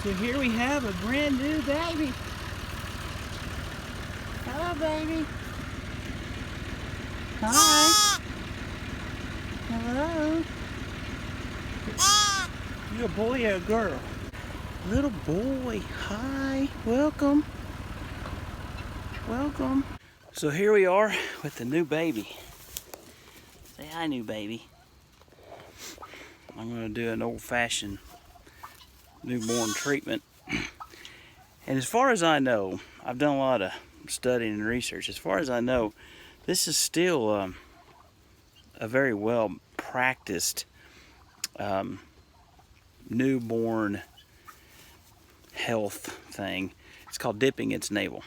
So here we have a brand new baby. Hello, baby. Hi. Hello. You a boy or a girl? Little boy. Hi. Welcome. Welcome. So here we are with the new baby. Say hi, new baby. I'm going to do an old-fashioned newborn treatment. And as far as I know, I've done a lot of studying and research. As far as I know, this is still a very well practiced newborn health thing. It's called dipping its navel.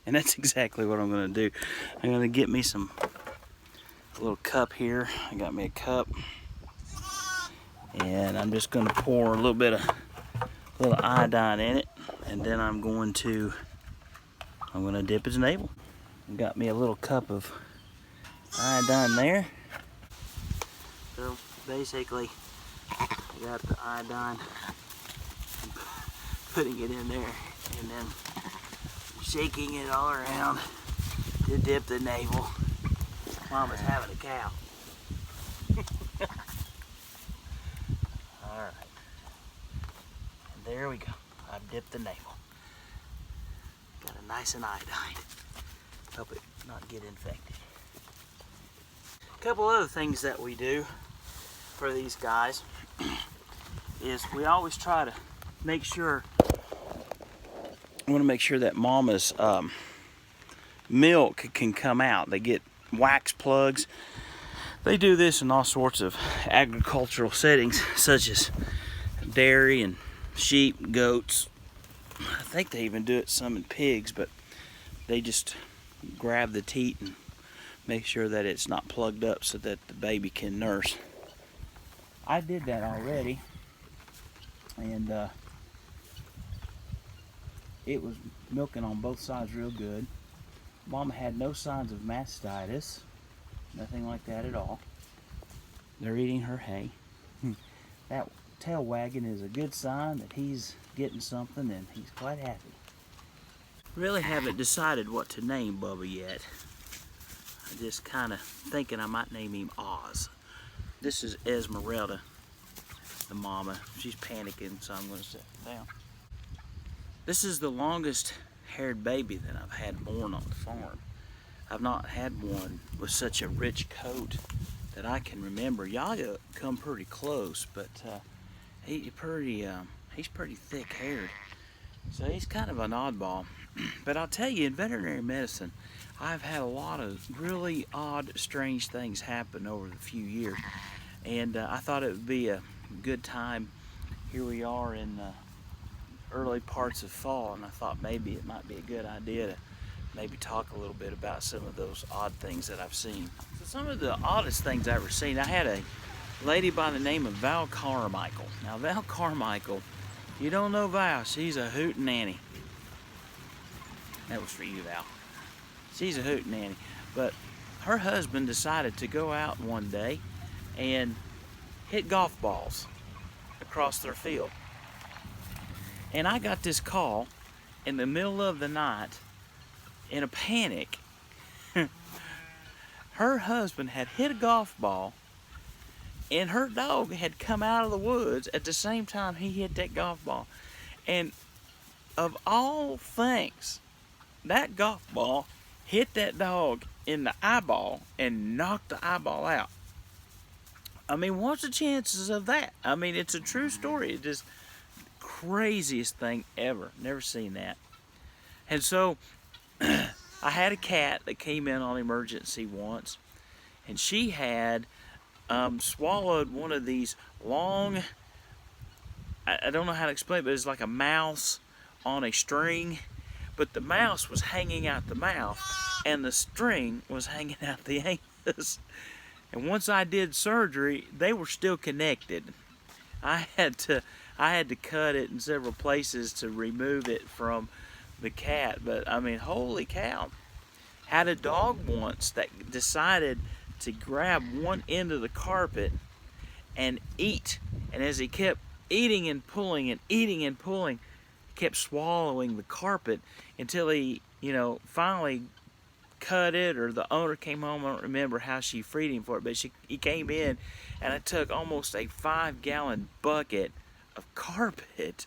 And that's exactly what I'm going to do. I'm going to get me a little cup here. I got me a cup. And I'm just going to pour a little iodine in it. And then I'm going to dip its navel. I've got me a little cup of iodine there. So basically, I got the iodine, putting it in there, and then shaking it all around to dip the navel. Mama's having a cow. Alright. And there we go. I've dipped the navel. Got it nice and iodine. Hope it not get infected. A couple other things that we do for these guys is we always try to make sure, we want to make sure that mama's milk can come out. They get wax plugs. They do this in all sorts of agricultural settings, such as dairy and sheep, goats. I think they even do it some in pigs, but they just grab the teat and make sure that it's not plugged up so that the baby can nurse. I did that already, and it was milking on both sides real good. Mama had no signs of mastitis, nothing like that at all. They're eating her hay. That tail wagging is a good sign that he's getting something, and he's quite happy. Really haven't decided what to name Bubba yet. I'm just kind of thinking I might name him Oz. This is Esmeralda, the mama. She's panicking, so I'm going to sit down. This is the longest haired baby that I've had born on the farm. I've not had one with such a rich coat that I can remember. Yaga come pretty close, but he's pretty thick haired. So he's kind of an oddball. But I'll tell you, in veterinary medicine, I've had a lot of really odd, strange things happen over the few years. And I thought it would be a good time. Here we are in early parts of fall, and I thought maybe it might be a good idea to maybe talk a little bit about some of those odd things that I've seen. So some of the oddest things I've ever seen, I had a lady by the name of Val Carmichael. Now Val Carmichael, you don't know Val, she's a hootenanny. That was for you, Val. She's a hootenanny. But her husband decided to go out one day and hit golf balls across their field. And I got this call in the middle of the night in a panic. Her husband had hit a golf ball, and her dog had come out of the woods at the same time he hit that golf ball. And of all things, that golf ball hit that dog in the eyeball and knocked the eyeball out. I mean, what's the chances of that? I mean, it's a true story. It's just craziest thing ever. Never seen that. And so I had a cat that came in on emergency once, and she had swallowed one of these long, I don't know how to explain it, but it's like a mouse on a string, but the mouse was hanging out the mouth and the string was hanging out the anus. And once I did surgery, they were still connected. I had to cut it in several places to remove it from the cat. But I mean, holy cow. Had a dog once that decided to grab one end of the carpet and eat. And as he kept eating and pulling and eating and pulling, kept swallowing the carpet until he, finally cut it, or the owner came home. I don't remember how she freed him for it, but he came in, and I took almost a 5-gallon bucket of carpet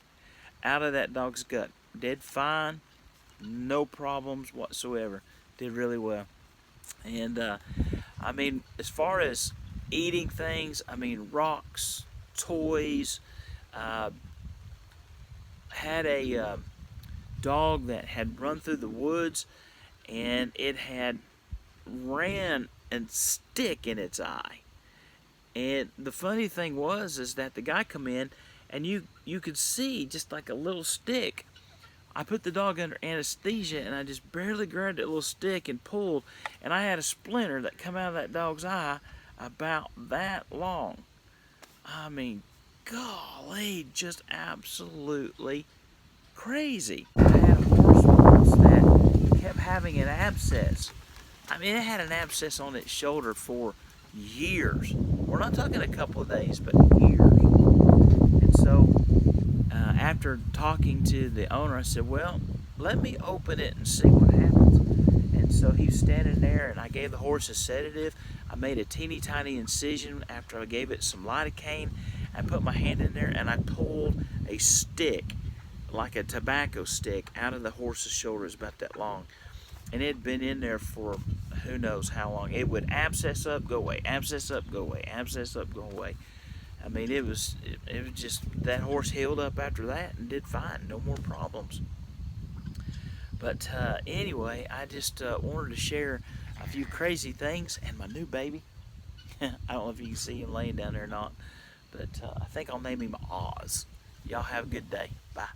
out of that dog's gut. Did fine, no problems whatsoever. Did really well. And I mean, as far as eating things, I mean, rocks, toys. Had a dog that had run through the woods, and it had ran and stick in its eye. And the funny thing was is that the guy come in, and you could see just like a little stick. I put the dog under anesthesia, and I just barely grabbed that little stick and pulled, and I had a splinter that come out of that dog's eye about that long. I mean, golly, just absolutely crazy. I had a horse once that kept having an abscess. I mean, it had an abscess on its shoulder for years. We're not talking a couple of days, but years. And so, after talking to the owner, I said, well, let me open it and see what happens. And so he was standing there, and I gave the horse a sedative. I made a teeny tiny incision after I gave it some lidocaine. I put my hand in there, and I pulled a stick, like a tobacco stick, out of the horse's shoulder. It was about that long. And it had been in there for who knows how long. It would abscess up, go away, abscess up, go away, abscess up, go away. I mean, it was just, that horse healed up after that and did fine, no more problems. But anyway, I just wanted to share a few crazy things, and my new baby. I don't know if you can see him laying down there or not, but I think I'll name him Oz. Y'all have a good day. Bye.